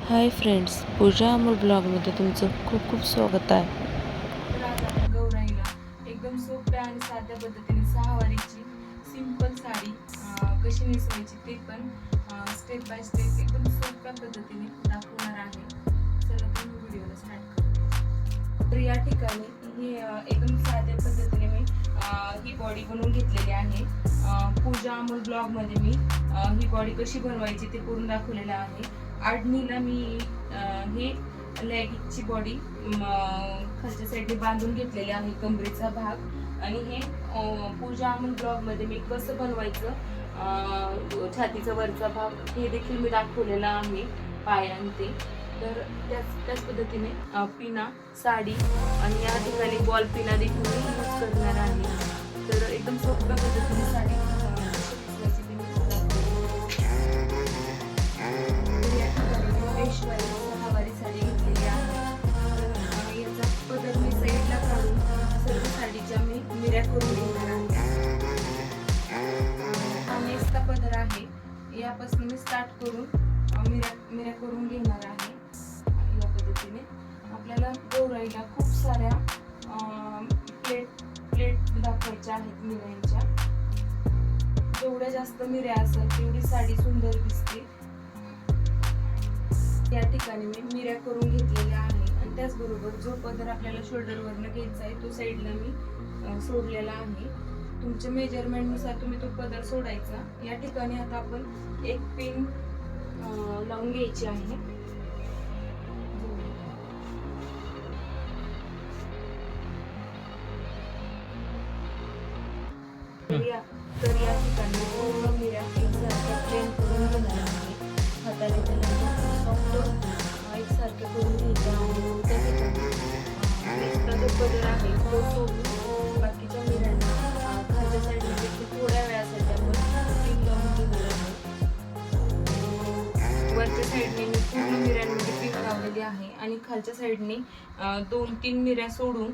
Hi friends, पूजा अमोल ब्लॉगमध्ये तुमचं खूप खूप स्वागत आहे. तर आज आपण गौराईला एकदम सोप्या आणि साध्या पद्धतीने सहावारीची सिंपल साडी कशी नेसवायची ते पण स्टेप बाय स्टेप एकदम सोप्या पद्धतीने दाखवणार आहे. चला तर मी व्हिडिओला स्टार्ट करते. तर या ठिकाणी ही एकदम साध्या पद्धतीने मी ही बॉडी बनवून घेतलेली आहे. पूजा अमोल ब्लॉगमध्ये मी ही बॉडी कशी बनवायची ते करून दाखवलेलं आहे. आडणीला मी हे लेगिंगची बॉडी खालच्या साईडने बांधून घेतलेली आहे, कमरेचा भाग. आणि हे पूजा अमोल ब्लॉग मध्ये मी कसं बनवायचं छातीचा वरचा भाग हे देखील मी दाखवलेला आहे, पायाने ते. तर त्याच पद्धतीने पिना साडी आणि या ठिकाणी बॉल पिना देखील मी यूज करणार आहे. तर एकदम सोप्या पद्धतीने साडी कशी नेसवायची ते मी दाखवते. तर या ठिकाणी मी पेशवाई सहावारी साडी घेतलेली आहे. तर याचा पदर मी साईडला काढून सर्व साडीच्या मी मिऱ्या करून घेणार आहे. हा नेसचा पदर आहे, यापासून मी स्टार्ट करून मिऱ्या करून घेणार आहे. या पद्धतीने आपल्याला गौराईला खूप साऱ्या प्लेट प्लेट दाखवायच्या आहेत मिऱ्यांच्या. जेवढ्या जास्त मिऱ्या असेल तेवढी साडी सुंदर दिसते. या ठिकाणी मी मिऱ्या करून घेतलेल्या आहे आणि त्याचबरोबर जो पदर आपल्याला शोल्डरवरनं घ्यायचा आहे तो साईडला मी सोडलेला आहे. तुमच्या मेजरमेंटनुसार तुम्ही तो पदर सोडायचा. या ठिकाणी आता आपण एक पिन लावून घ्यायची आहे. तर या ठिकाणी पूर्ण मिऱ्या एकसारख्या प्लेन करून घेणार आहे. हाताने त्याला सॉफ्ट एकसारखे करून घ्यायचे आहे. त्या ठिकाणी नेसचा जो पदर आहे तो सोडून बाकीच्या मिऱ्यांना खालच्या साईडने देखील थोड्या वेळासाठी आपण पिन लावून घेणार आहे. वरच्या साईडने मी पूर्ण मिऱ्यांमध्ये पिन लावलेली आहे आणि खालच्या साईडने 2-3 मिऱ्या सोडून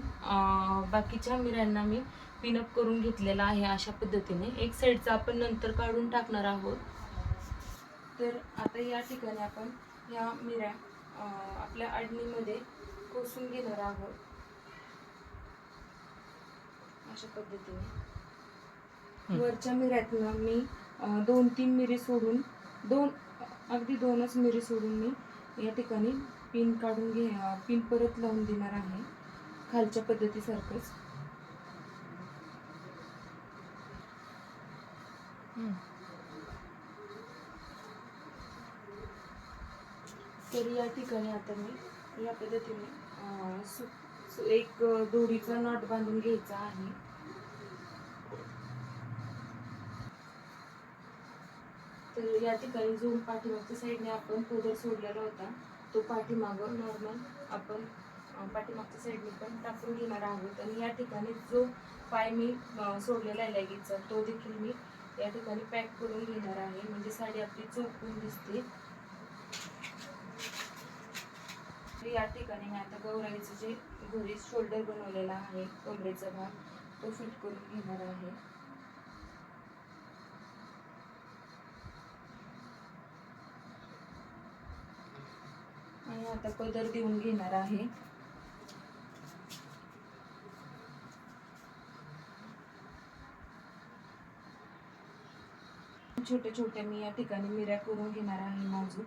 बाकीच्या मिऱ्यांना मी पिनअप करून घेतलेला आहे. अशा पद्धतीने एक साईडचा आपण नंतर काढून टाकणार आहोत. तर आता या ठिकाणी आपण या मिऱ्या आपल्या आडणीमध्ये कोसून घेणार आहोत. अशा पद्धतीने वरच्या मिऱ्यातनं मी 2-3 मिरी सोडून अगदी 2च मिरी सोडून मी या ठिकाणी पिन काढून पिन परत लावून देणार आहे, खालच्या पद्धतीसारखंच. तर या ठिकाणी आता मी या पद्धतीने एक दोरीचा नॉट बांधून घ्यायचा आहे. तर या ठिकाणी जो पाठीमागच्या साईडने आपण पदर सोडलेला होता तो पाठीमागं नॉर्मल आपण पाठीमागच्या साईडने पण टाकून घेणार आहोत. आणि या ठिकाणी जो पाय मी सोडलेला आहे लेगिंगचा तो देखील मी या ठिकाणी पॅक करून घेणार आहे, म्हणजे साडी आपली चौकून दिसते. या ठिकाणी मी आता गौराईचं जे घरी शोल्डर बनवलेला आहे, कमरेचा भाग तो फिट करून घेणार आहे. आणि आता पदर देऊन घेणार आहे. छोट्या छोट्या मी या ठिकाणी मिऱ्या करून घेणार आहे नाजूक.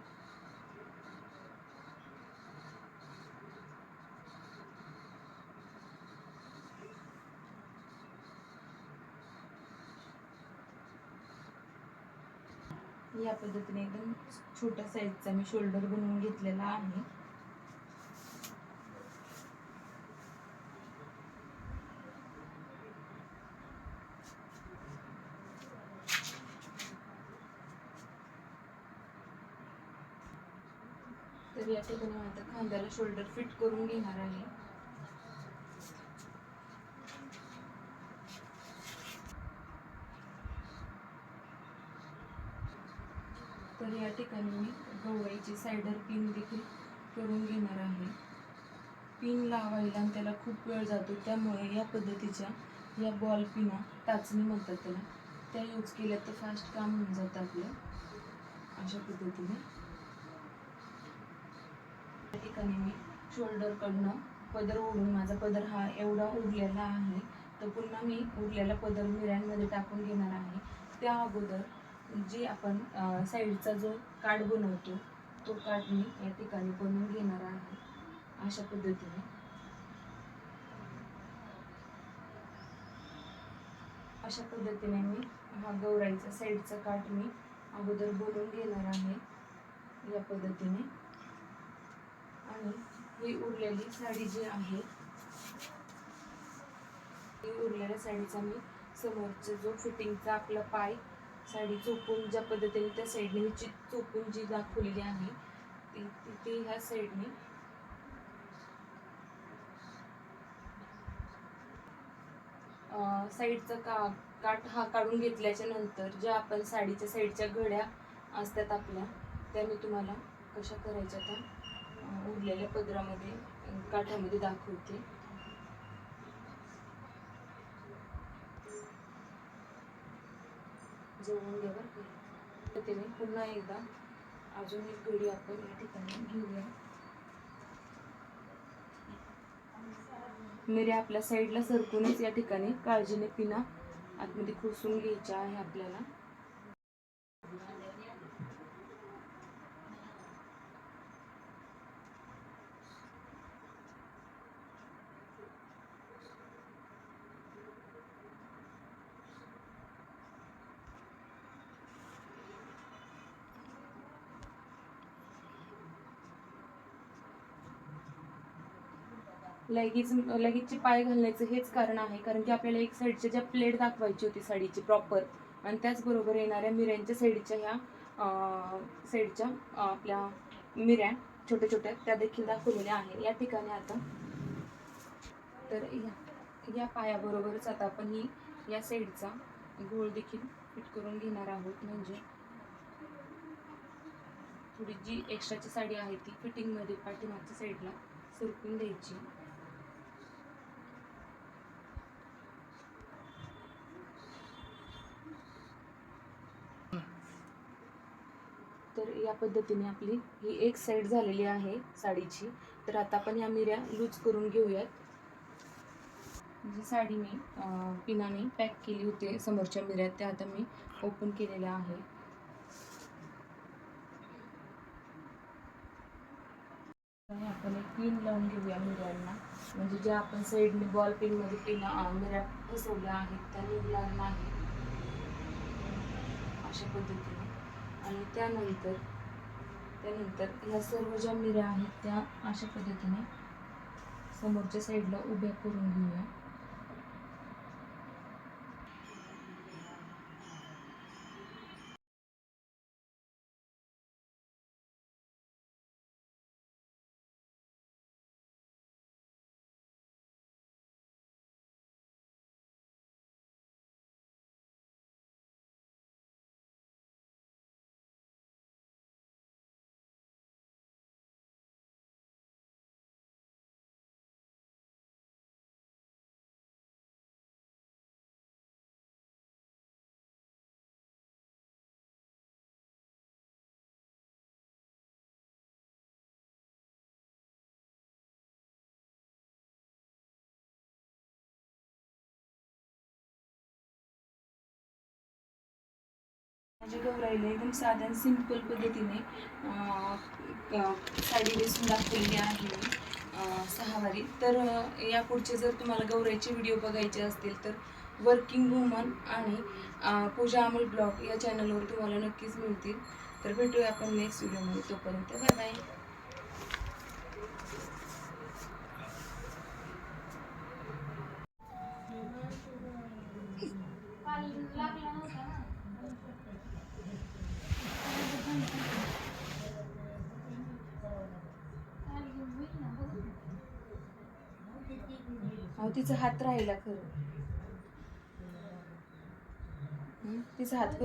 या पद्धतीने एकदम छोट्या साईजचा मी शोल्डर बनवून घेतलेला आहे. तर या ठिकाणी आता खांद्याला शोल्डर फिट करून घेणार आहे. तर या ठिकाणी मी गौराईची सायडर पिन देखील करून घेणार आहे. पिन लावायला आणि त्याला खूप वेळ जातो, त्यामुळे या पद्धतीच्या या बॉल पिना टाचणी म्हणतात त्याला, त्या यूज केल्या तर फास्ट काम होऊन जातं आपलं. अशा पद्धतीने ठिकाणी मी शोल्डरकडनं पदर ओढून, माझा पदर हा एवढा उरलेला आहे, तर पुन्हा मी उरलेला पदर मिऱ्यांमध्ये टाकून घेणार आहे. त्या अगोदर जे आपण साईडचा जो काठ बनवतो तो काठ मी या ठिकाणी बनवून घेणार आहे. अशा पद्धतीने मी हा गौराईचा साईडचा काठ मी अगोदर बनवून घेणार आहे या पद्धतीने. आणि ही उरलेली साडी जी आहे, ही उरलेल्या साडीचा मी समोरचा जो फिटिंगचा आपला पाय साडी चोपून ज्या पद्धतीने त्या साईडने मी चोपून जी दाखवलेली आहे ती ह्या साईडने साईडचा काठ हा काढून घेतल्याच्या नंतर ज्या आपण साडीच्या साईडच्या घड्या असतात आपल्या, त्या मी तुम्हाला कशा करायच्या त्या उरलेल्या पदरामध्ये काठामध्ये दाखवते. जवळून घ्या बरं का. तर पुन्हा एकदा अजून एक घडी आपण या ठिकाणी घेऊया. मिऱ्या आपल्या साईडला सरकूनच या ठिकाणी काळजीने पिना आतमध्ये खोसून घ्यायच्या आहे आपल्याला. लगेचचे पाय घालण्याचं हेच कारण आहे, कारण की आपल्याला एक साईडच्या ज्या प्लेट दाखवायची होती साडीची प्रॉपर, आणि त्याचबरोबर येणाऱ्या मिऱ्यांच्या साईडच्या ह्या साईडच्या आपल्या मिऱ्या छोट्या छोट्या त्या देखील दाखवलेल्या आहे या ठिकाणी. आता तर या पायाबरोबरच आता आपण ही या साईडचा घोळ देखील फिट करून घेणार आहोत. म्हणजे थोडी जी एक्स्ट्राची साडी आहे ती फिटिंगमध्ये पाठीमागच्या साईडला सरकून द्यायची. तर या पद्धतीने आपली ही एक साईड झालेली आहे साडीची. तर आता आपण या मिऱ्या लूज करून घेऊयात. जी साडी मी पिनाने पॅक केली होती समोरच्या मिऱ्या, त्या आता मी ओपन केलेल्या आहे. आपण एक पिन लावून घेऊया मिऱ्यांना, म्हणजे ज्या आपण साईडने बॉल पिनमध्ये मिऱ्या फसवल्या आहेत त्या निघणार नाही अशा पद्धतीने. आणि त्यानंतर ह्या सर्व ज्या मिऱ्या आहेत त्या अशा पद्धतीने समोरच्या साईडला उभ्या करून घेऊया. माझ्या गौराईला एकदम साध्या सिंपल पद्धतीने साडी नेसून दाखवलेली आहे सहावारी. तर या पुढचे जर तुम्हाला गौराईचे व्हिडिओ बघायचे असतील तर वर्किंग वुमन आणि पूजा अमोल ब्लॉग या चॅनलवर तुम्हाला नक्कीच मिळतील. तर भेटूया आपण नेक्स्ट व्हिडिओमध्ये. तोपर्यंत बाय बाय. तिचा हात राहिला खरं, तिचा हात